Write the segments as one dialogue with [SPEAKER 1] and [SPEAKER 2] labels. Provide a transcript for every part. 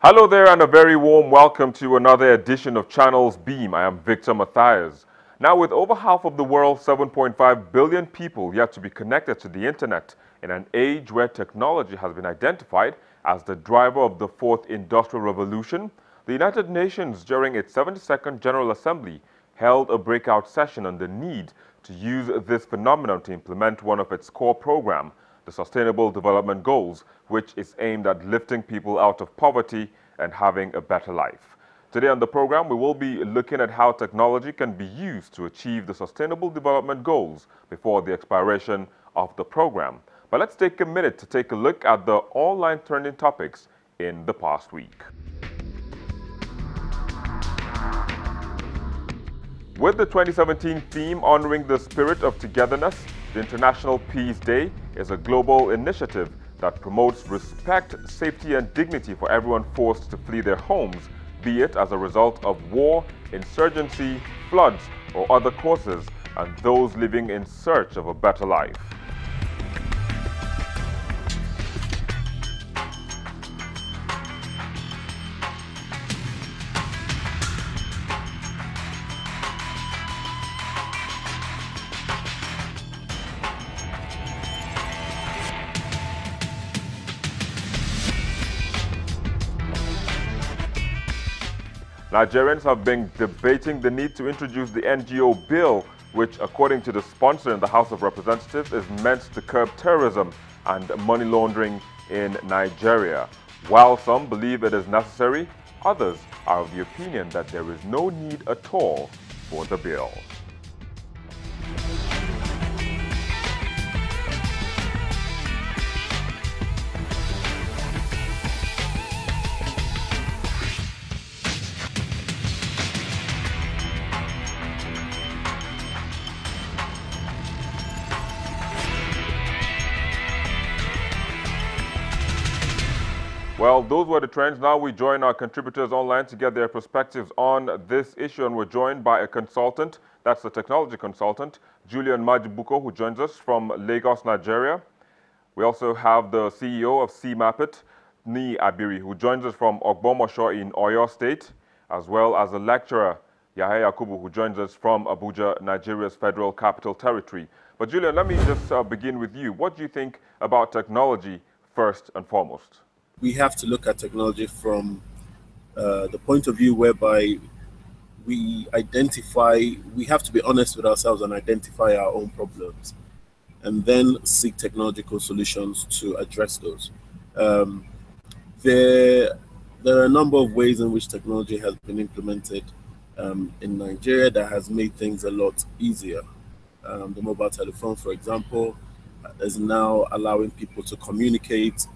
[SPEAKER 1] Hello there and a very warm welcome to another edition of Channels Beam. I am Victor Matthias. Now, with over half of the world's 7.5 billion people yet to be connected to the internet in an age where technology has been identified as the driver of the fourth industrial revolution, the United Nations during its 72nd General Assembly held a breakout session on the need to use this phenomenon to implement one of its core programs, the Sustainable Development Goals, which is aimed at lifting people out of poverty and having a better life. Today on the program, we will be looking at how technology can be used to achieve the Sustainable Development Goals before the expiration of the program. But let's take a minute to take a look at the online trending topics in the past week. With the 2017 theme honoring the spirit of togetherness, the International Peace Day is a global initiative that promotes respect, safety, and dignity for everyone forced to flee their homes, be it as a result of war, insurgency, floods, or other causes, and those living in search of a better life. Nigerians have been debating the need to introduce the NGO bill, which, according to the sponsor in the House of Representatives, is meant to curb terrorism and money laundering in Nigeria. While some believe it is necessary, others are of the opinion that there is no need at all for the bill. Well, those were the trends. Now we join our contributors online to get their perspectives on this issue, and we're joined by a consultant, that's the technology consultant, Julian Majibuko, who joins us from Lagos, Nigeria. We also have the CEO of CMAPIT, Ni Abiri, who joins us from Ogbomosho in Oyo State, as well as a lecturer, Yahya Yakubu, who joins us from Abuja, Nigeria's Federal Capital Territory. But Julian, let me just begin with you. What do you think about technology first and foremost?
[SPEAKER 2] We have to look at technology from the point of view whereby we have to be honest with ourselves and identify our own problems, and then seek technological solutions to address those. There are a number of ways in which technology has been implemented in Nigeria that has made things a lot easier. The mobile telephone, for example, is now allowing people to communicate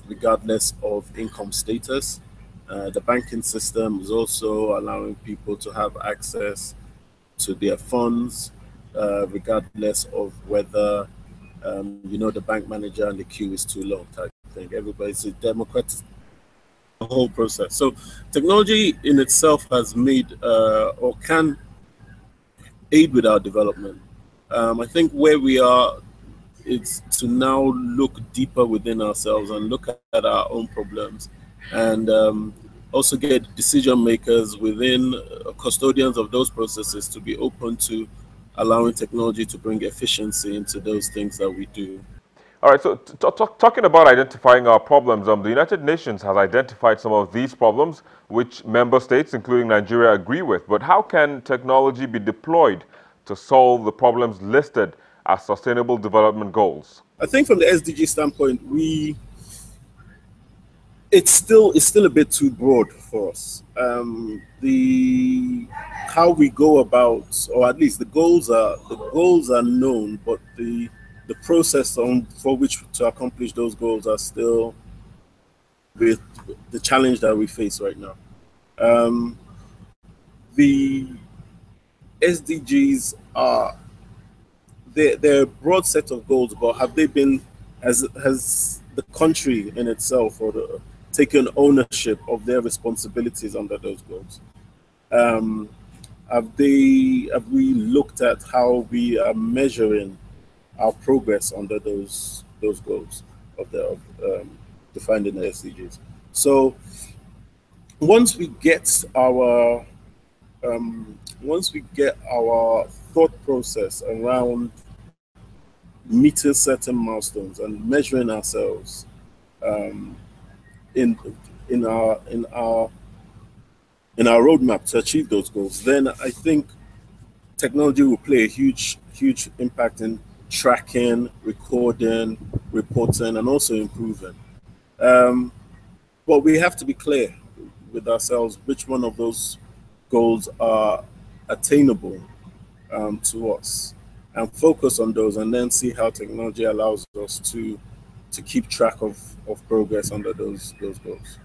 [SPEAKER 2] regardless of income status. The banking system is also allowing people to have access to their funds, regardless of whether, the bank manager and the queue is too long type thing. Everybody's a democratic whole process. So technology in itself has made or can aid with our development. I think where we are, it's to now look deeper within ourselves and look at our own problems, and also get decision makers within custodians of those processes to be open to allowing technology to bring efficiency into those things that we do.
[SPEAKER 1] All right, so talking about identifying our problems, the United Nations has identified some of these problems, which member states, including Nigeria, agree with. But how can technology be deployed to solve the problems listed as Sustainable Development Goals?
[SPEAKER 2] I think from the SDG standpoint, it's still a bit too broad for us. How we go about, or at least the goals are known, but the process for which to accomplish those goals are still with the challenge that we face right now. The SDGs are they're a broad set of goals, but have they been, has the country in itself taken ownership of their responsibilities under those goals? Have we looked at how we are measuring our progress under those goals defined in the SDGs? So once we get our once we get our thought process around meeting certain milestones and measuring ourselves um, in in our in our in our roadmap to achieve those goals, then I think technology will play a huge impact in tracking, recording, reporting, and also improving. Um, but we have to be clear with ourselves which one of those goals are attainable to us, and focus on those, and then see how technology allows us to keep track of progress under those goals.